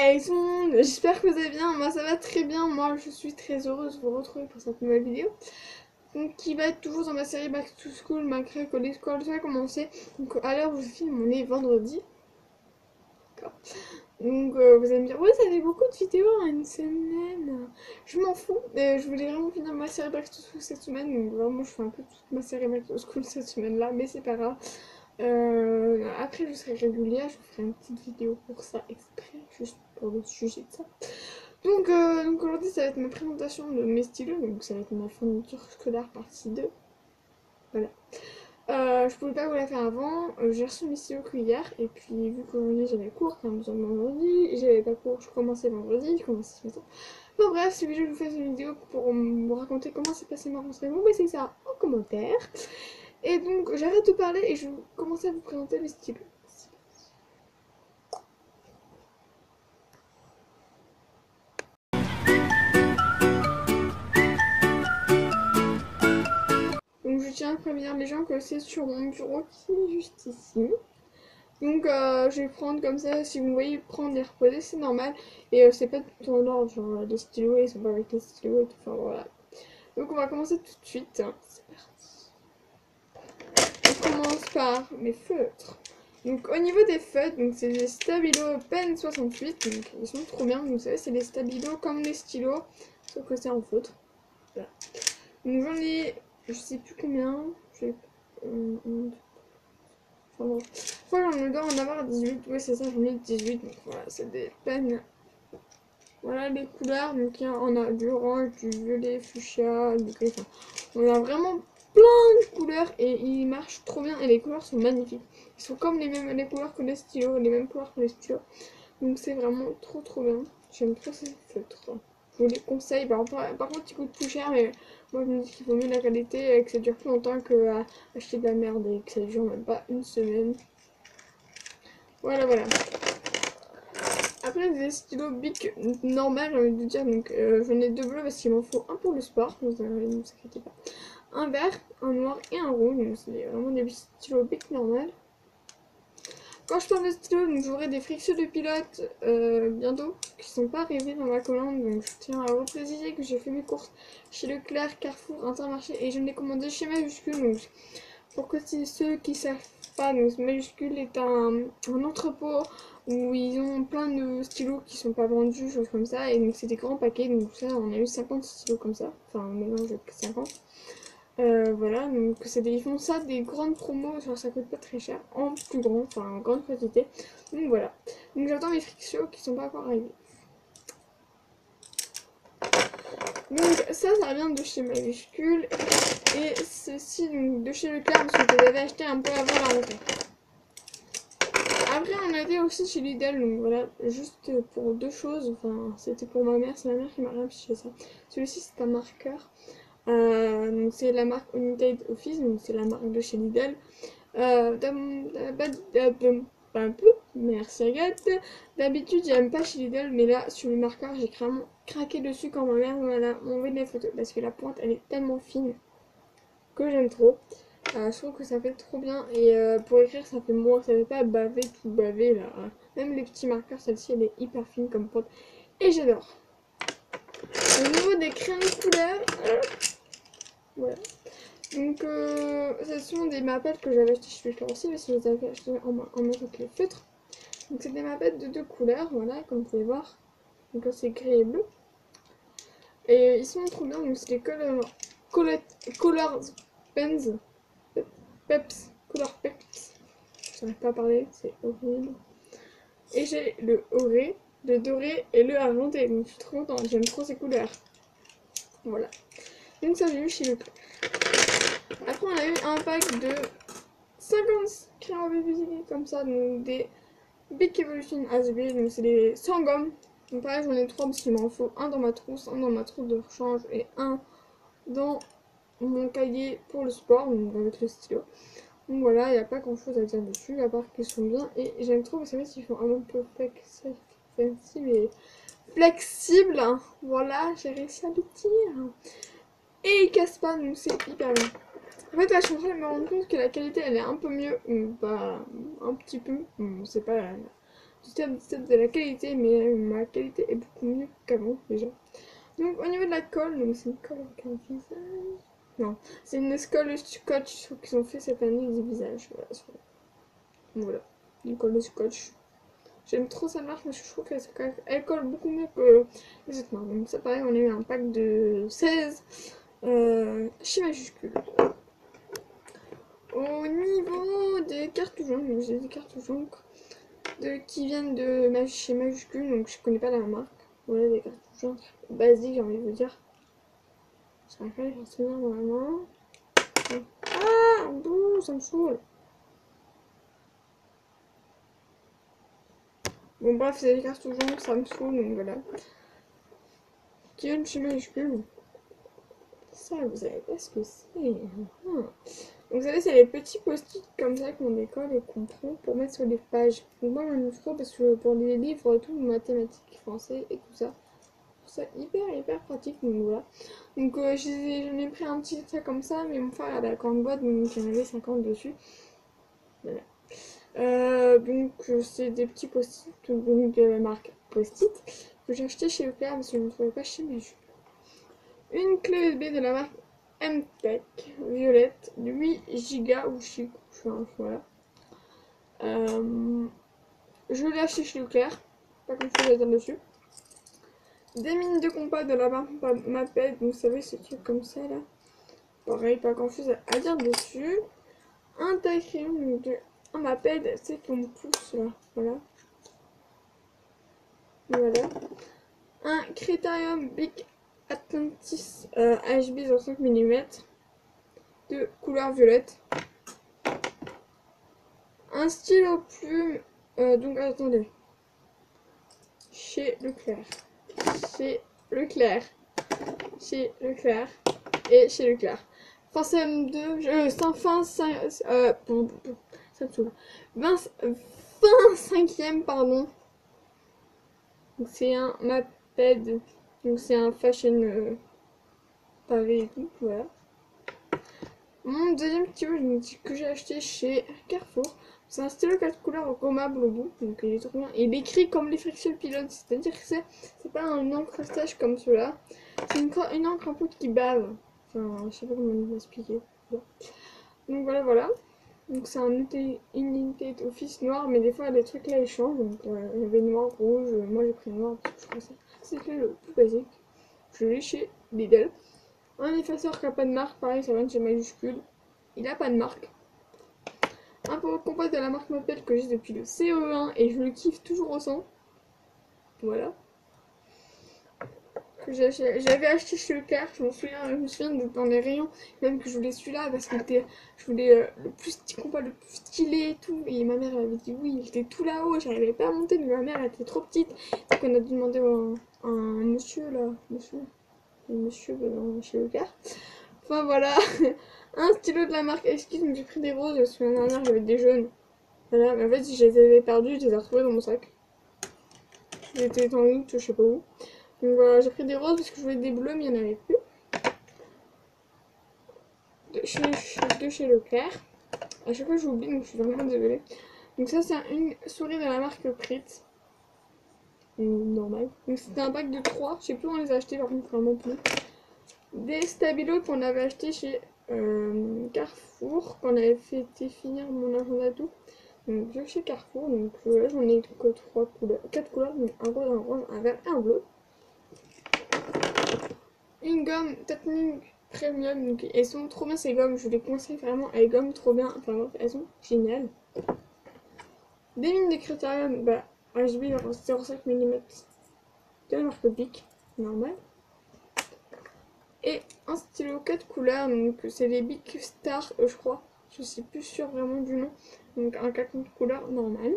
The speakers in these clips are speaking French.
Hey tout le monde, j'espère que vous allez bien, moi ça va très bien, moi je suis très heureuse de vous retrouver pour cette nouvelle vidéo. Donc qui va être toujours dans ma série Back to School malgré que l'école soit commencé. Donc à l'heure où je filme on est vendredi. D'accord. Donc vous allez me dire, ouais ça fait beaucoup de vidéos en une semaine. Je m'en fous, je voulais vraiment finir ma série Back to School cette semaine. Donc vraiment je fais un peu toute ma série Back to School cette semaine là, mais c'est pas grave. Après je serai régulière, je vous ferai une petite vidéo pour ça exprès, juste pour le sujet de ça. Donc aujourd'hui ça va être ma présentation de mes stylos, donc ça va être ma fourniture scolaire partie 2. Voilà. Je pouvais pas vous la faire avant, j'ai reçu mes stylos que hier, et puis vu qu'aujourd'hui j'avais cours, comme besoin de vendredi, et j'avais pas cours, je commençais vendredi, je commençais ce matin. Bon bref, si vous voulez que je vous fasse une vidéo pour vous raconter comment s'est passé ma rentrée, vous mettez ça en commentaire. Et donc j'arrête de parler et je vais commencer à vous présenter mes stylos. Donc je tiens à prévenir les gens que c'est sur mon bureau qui est juste ici. Donc je vais prendre comme ça, si vous me voyez prendre et reposer, c'est normal. Et c'est pas tout en ordre, genre les stylos, ils sont pas avec les stylos et tout, enfin voilà. Donc on va commencer tout de suite. C'est parti. On commence par mes feutres. Donc au niveau des feutres, donc c'est des Stabilo Pen 68, donc ils sont trop bien. Donc vous savez, c'est des Stabilo comme les stylos, sauf que c'est en feutre. Voilà. Donc j'en ai, je sais plus combien, enfin bon, je crois que j'en dois en avoir 18, oui c'est ça, j'en ai 18, donc voilà, c'est des peines. Voilà les couleurs, donc on a du orange, du violet, fuchsia, du gris, enfin, on a vraiment plein de couleurs et ils marchent trop bien et les couleurs sont magnifiques. Ils sont comme les mêmes les couleurs que les stylos, les mêmes couleurs que les stylos, donc c'est vraiment trop bien. J'aime trop ces feutres. Je vous les conseille, par contre ils coûtent plus cher, mais moi je me dis qu'il vaut mieux la qualité et que ça dure plus longtemps que acheter de la merde et que ça dure même pas une semaine. Voilà. Après des stylos Bic normal, j'ai envie de dire, donc j'en ai deux bleus parce qu'il m'en faut un pour le sport, donc ne vous inquiétez pas. Un vert, un noir et un rouge, donc c'est vraiment des stylos Bic normal. Quand je parle de stylos, donc j'aurai des frictions de pilote bientôt, qui sont pas arrivés dans ma commande, donc je tiens à repréciser que j'ai fait mes courses chez Leclerc, Carrefour, Intermarché et je l'ai commandé chez Majuscule, donc pour que ceux qui savent pas, donc Majuscule est un entrepôt où ils ont plein de stylos qui sont pas vendus, choses comme ça, et donc c'est des grands paquets, donc ça on a eu 50 stylos comme ça, enfin un mélange de 50. Voilà, donc ils font ça des grandes promos, genre ça coûte pas très cher, en plus grand, enfin en grande quantité. Donc voilà. Donc j'attends mes frictions qui sont pas encore arrivés. Donc ça vient de chez Majuscule. Et ceci donc de chez Leclerc parce que je l'avais acheté un peu avant la rentrée. Après on était aussi chez Lidl, donc voilà, juste pour deux choses, enfin c'était pour ma mère, c'est ma mère qui m'a réaffiché ça. Celui-ci c'est un marqueur. Donc c'est la marque United Office, donc c'est la marque de chez Lidl. Un peu, merci Agathe. D'habitude j'aime pas chez Lidl, mais là sur le marqueur j'ai vraiment craqué dessus quand ma mère m'a envoyé des photos parce que la pointe elle est tellement fine que j'aime trop. Je trouve que ça fait trop bien et pour écrire ça fait moins, ça fait pas baver tout baver là. Même les petits marqueurs, celle-ci elle est hyper fine comme pointe et j'adore. Au niveau des crayons de couleur, voilà. Donc, ce sont des mapettes que j'avais achetées chez Leclerc aussi, parce que je les avais achetées en même temps que les feutres. Donc, c'est des mapettes de deux couleurs, voilà, comme vous pouvez voir. Donc, là, c'est gris et bleu. Et ils sont trop bien, donc c'est des Colors Pens. Peps. Color Peps. Je n'arrive pas à parler, c'est horrible. Et j'ai le oré, le doré et le argenté, donc je suis trop contente, j'aime trop ces couleurs. Voilà. Donc, ça, j'ai eu chez Leclerc. Après, on a eu un pack de 50 crayons BBCD comme ça, donc des Big Evolution ASB, donc c'est des sans gomme. Donc pareil, j'en ai trois parce qu'il m'en faut un dans ma trousse, un dans ma trousse de rechange et un dans mon cahier pour le sport, donc avec le stylo. Donc voilà, il n'y a pas grand chose à dire dessus, à part qu'ils sont bien et j'aime trop, vous savez, s'ils font un peu flexible, hein. Voilà, j'ai réussi à le dire. Et ils cassent pas, donc c'est hyper bien. En fait, là, je suis en train de me rendre compte que la qualité, elle est un peu mieux, pas un petit peu, c'est pas step de la qualité, mais ma qualité est beaucoup mieux qu'avant déjà. Donc au niveau de la colle, donc c'est une colle avec un visage. Non, c'est une colle scotch qu'ils ont fait cette année du visage. Voilà, une colle de scotch. J'aime trop cette marque parce que je trouve qu'elle colle beaucoup mieux que les autres marques. Donc ça pareil, on a eu un pack de 16 chez Majuscule. Au niveau des cartouchons, donc j'ai des cartouchons qui viennent de chez Majuscule, donc je connais pas la marque. Voilà, des cartouchons basiques, j'ai envie de vous dire. Je vais les tenir normalement. Ah, bon, ça me saoule. Bon, bref, c'est des cartouchons, ça me saoule, donc voilà. Qui viennent chez Majuscule. Ça, vous savez pas ce que c'est. Donc, vous savez, c'est les petits post-it comme ça qu'on décolle et qu'on prend pour mettre sur les pages. Donc, moi, j'en use trop parce que pour les livres, tout, mathématiques, français et tout ça, je trouve ça hyper pratique. Donc, voilà. Donc, j'en ai pris un petit ça comme ça, mais mon frère avait la grande boîte, donc il y en avait 50 dessus. Voilà. Donc, c'est des petits post-it, donc de la marque Post-it, que j'ai acheté chez Leclerc parce que je ne trouvais pas chez Majuscule. Une clé USB de la marque MTech violette de 8 Go ou chic, voilà. Je l'ai acheté chez Leclerc, pas comme ça, je vais dire dessus. Des mines de compas de la marque Maped, vous savez, ce truc comme ça là. Pareil, pas grand chose à dire dessus. Un taille-crayon de un Maped, c'est qu'on pousse là, voilà. Voilà. Un Critérium Big Atlantis HB 65 mm de couleur violette. Un stylo plume, donc attendez, chez Leclerc, chez Leclerc, chez Leclerc et chez Leclerc. Fin CM2, fin 5, ça me saoule. 25e, pardon. Donc c'est un Maped, donc c'est un fashion pavé et tout, voilà. Mon deuxième stylo que j'ai acheté chez Carrefour, c'est un stylo 4 couleurs gommable au bout, donc il est trop bien. Et il écrit comme les Friction Pilot, c'est-à-dire que c'est pas un encre sèche comme cela, c'est une encre un peu qui bave. Enfin, je sais pas comment vous expliquer. Bon. Donc voilà. Donc c'est une unité d'office noir, mais des fois les trucs là ils changent. Donc il y avait noir, rouge, moi j'ai pris noir parce que je trouve ça c'était le plus basique. Je l'ai chez Lidl. Un effaceur qui n'a pas de marque, pareil, ça vient de chez Majuscule. Il a pas de marque. Un pot compost de la marque Maped que j'ai depuis le CE1 et je le kiffe toujours au sang. Voilà. Que j'avais acheté chez Leclerc, je me souviens d'être dans les rayons, même que je voulais celui-là parce que je voulais le plus petit compas, le plus stylé et tout. Et ma mère elle avait dit oui, il était tout là-haut, j'arrivais pas à monter, mais ma mère elle était trop petite. Donc on a dû demander à un monsieur là, monsieur chez Leclerc. Enfin voilà, un stylo de la marque Excuse, mais j'ai pris des roses, parce que l'année dernière j'avais des jaunes. Voilà, mais en fait je les avais perdus, je les ai retrouvés dans mon sac. J'étais en août, je sais pas où. Donc voilà, j'ai pris des roses parce que je voulais des bleus, mais il n'y en avait plus. De chez Leclerc. À chaque fois j'oublie, donc je suis vraiment désolée. Donc ça c'est une souris de la marque Pritz. Normal. Donc c'était un pack de 3, je sais plus où on les a achetés, par contre vraiment plus. Des stabilos qu'on avait achetés chez Carrefour, qu'on avait fait finir mon agenda tout. Donc je chez Carrefour, donc là j'en ai que 4 couleurs, donc un rose, un orange, un vert et un bleu. Une gomme Tatning Premium, donc elles sont trop bien ces gommes, je vous les conseille vraiment, elles gomment trop bien, enfin bref, elles sont géniales. Des mines de Critérium, HB 0,5 mm de la marque Bic, normal. Et un stylo 4 couleurs, donc c'est les Bic Star, je crois. Je suis plus sûre vraiment du nom. Donc un 4 couleurs normal.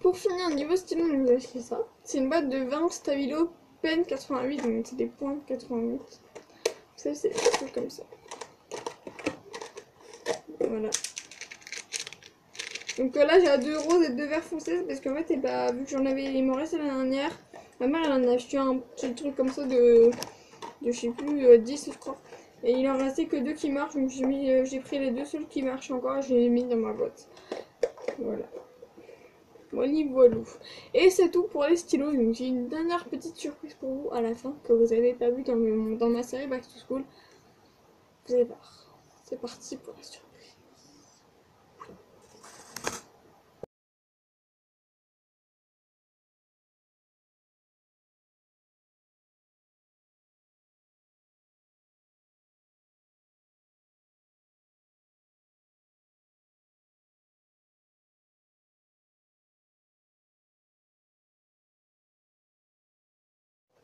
Pour finir, niveau stylo, on nous a acheté ça. C'est une boîte de 20 stabilo pen 88, donc c'est des points 88. Ça, c'est des trucs comme ça. Voilà. Donc là, j'ai 2 roses et 2 verts foncés, parce qu'en fait, vu que il m'en restait l'année dernière, ma mère, elle en a acheté un petit truc comme ça de je sais plus, 10 je crois. Et il en restait que 2 qui marchent, donc j'ai pris les 2 seuls qui marchent encore et je les ai mis dans ma boîte. Voilà. Voilà, voilou. Et c'est tout pour les stylos. Donc j'ai une dernière petite surprise pour vous à la fin que vous n'avez pas vu dans ma série Back to School. Vous allez voir. C'est parti pour la surprise.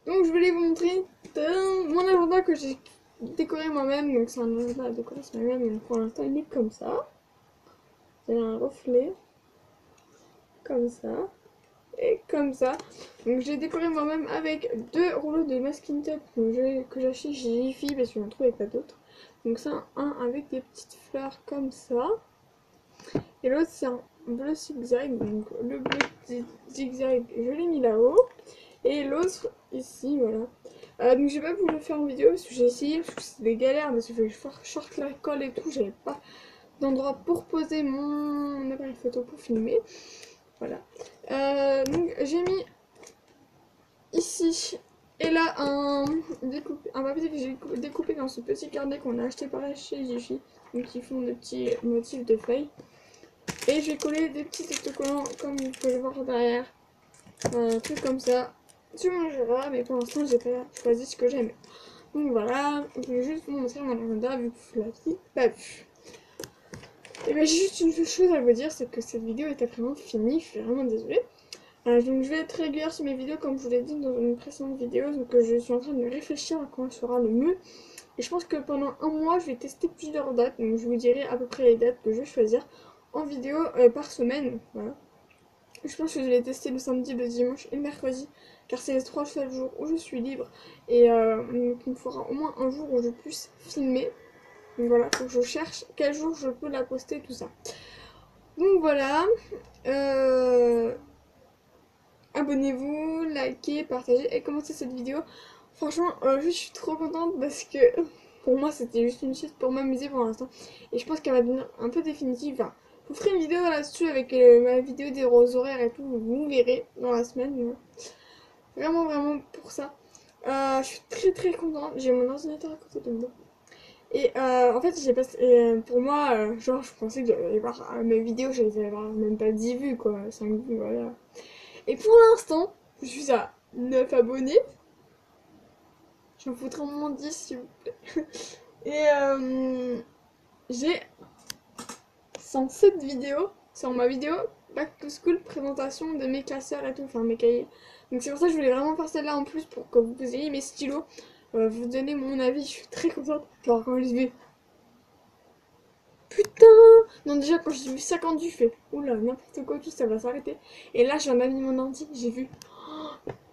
Donc je voulais vous montrer mon agenda que j'ai décoré moi-même. Donc c'est un agenda à décorer moi-même. Donc pour l'instant il est comme ça. Il y a un reflet. Comme ça. Et comme ça. Donc j'ai décoré moi-même avec 2 rouleaux de masking tape que j'ai acheté chez Jiffy parce que j'en trouvais pas d'autres. Donc ça, un avec des petites fleurs comme ça. Et l'autre c'est un bleu zigzag. Donc le bleu zigzag je l'ai mis là-haut. Et l'autre ici, voilà. Donc j'ai pas pu le faire en vidéo parce que j'ai essayé, parce que c'est des galères, parce qu'il fallait que je sorte la colle et tout, j'avais pas d'endroit pour poser mon appareil photo pour filmer. Voilà. Donc j'ai mis ici et là un papier que j'ai découpé dans ce petit carnet qu'on a acheté par là chez Jiffy. Donc ils font des petits motifs de feuilles. Et je vais coller des petits autocollants comme vous pouvez le voir derrière. Un truc comme ça. Sur mon Jura, mais pour l'instant j'ai pas choisi ce que j'aime. Donc voilà, je vais juste vous montrer mon agenda vu que vous l'avez pas vu. Et bien j'ai juste une chose à vous dire, c'est que cette vidéo est vraiment finie, je suis vraiment désolée. Donc je vais être régulière sur mes vidéos comme je vous l'ai dit dans une précédente vidéo, donc je suis en train de réfléchir à quand sera le mieux. Et je pense que pendant un mois je vais tester plusieurs dates, donc je vous dirai à peu près les dates que je vais choisir en vidéo par semaine. Voilà. Je pense que je vais tester le samedi, le dimanche et le mercredi, car c'est les 3 seuls jours où je suis libre. Et donc il me faudra au moins un jour où je puisse filmer. Donc voilà, faut que je cherche quel jour je peux la poster, tout ça. Donc voilà. Abonnez-vous, likez, partagez et commentez cette vidéo. Franchement, je suis trop contente parce que pour moi c'était juste une chose pour m'amuser pour l'instant. Et je pense qu'elle va devenir un peu définitive. Enfin, je vous ferai une vidéo là-dessus avec ma vidéo des roses horaires et tout. Vous verrez dans la semaine. Vraiment, vraiment pour ça. Je suis très très contente. J'ai mon ordinateur à côté de moi. Et en fait, j'ai passé. Pour moi, genre, je pensais que j'allais voir mes vidéos, j'allais avoir même pas 10 vues quoi. 5 vues, voilà. Et pour l'instant, je suis à 9 abonnés. J'en foutrais au moins 10 s'il vous plaît. Et j'ai 107 vidéos sur ma vidéo Back to School, présentation de mes classeurs et tout, enfin mes cahiers. Donc c'est pour ça que je voulais vraiment faire celle-là en plus pour que vous ayez mes stylos. Vous donner mon avis, je suis très contente. Genre quand je vais... Putain! Non déjà quand j'ai vu 50 du fait, oula, n'importe quoi, tout ça va s'arrêter. Et là j'en ai mis mon ordi, j'ai vu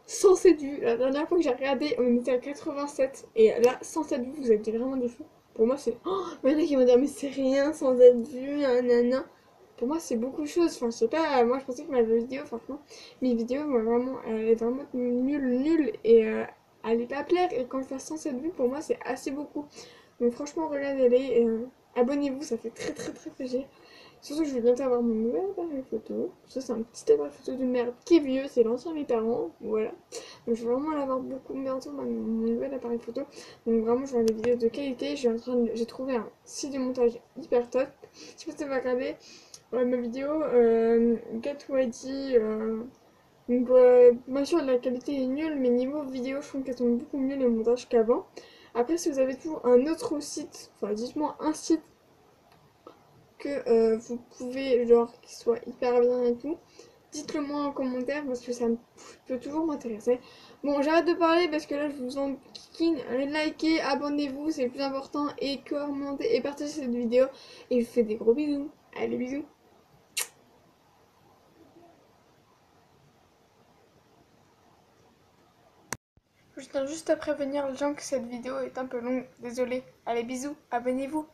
107 vues. La dernière fois que j'ai regardé, on était à 87. Et là, 107 vues, vous êtes vraiment des fous. Pour moi, c'est... Oh, il y en a qui vont dire, mais c'est rien, 107 vues, nanana. Pour moi, c'est beaucoup de choses. Enfin, je sais pas, moi, je pensais que ma vidéo, franchement, mes vidéos, moi, vraiment, elle est vraiment nulle. Et elle est pas plaire. Et quand je fais 107 vues, pour moi, c'est assez beaucoup. Donc, franchement, regardez-les. Et, abonnez-vous, ça fait très, très, très plaisir. Surtout que je vais bientôt avoir mon nouvel appareil photo. Ça, c'est un petit appareil photo de merde qui est vieux, c'est l'ancien de mes parents. Voilà. Donc, je vais vraiment l'avoir beaucoup bientôt, mon nouvel appareil photo. Donc, vraiment, je vais avoir des vidéos de qualité. J'ai trouvé un site de montage hyper top. Si vous avez regardé ma vidéo Get Ready. Donc, bien sûr, la qualité est nulle, mais niveau vidéo, je trouve qu'elles sont beaucoup mieux les montages qu'avant. Après, si vous avez toujours un autre site, enfin, dites-moi un site que vous pouvez, genre, qu'il soit hyper bien et tout, dites-le moi en commentaire parce que ça peut toujours m'intéresser. Bon, j'arrête de parler parce que là, je vous en kikine. Likez, abonnez-vous, c'est le plus important, et commentez et partagez cette vidéo. Et je vous fais des gros bisous. Allez, bisous. Je tiens juste à prévenir les gens que cette vidéo est un peu longue. Désolée. Allez, bisous, abonnez-vous.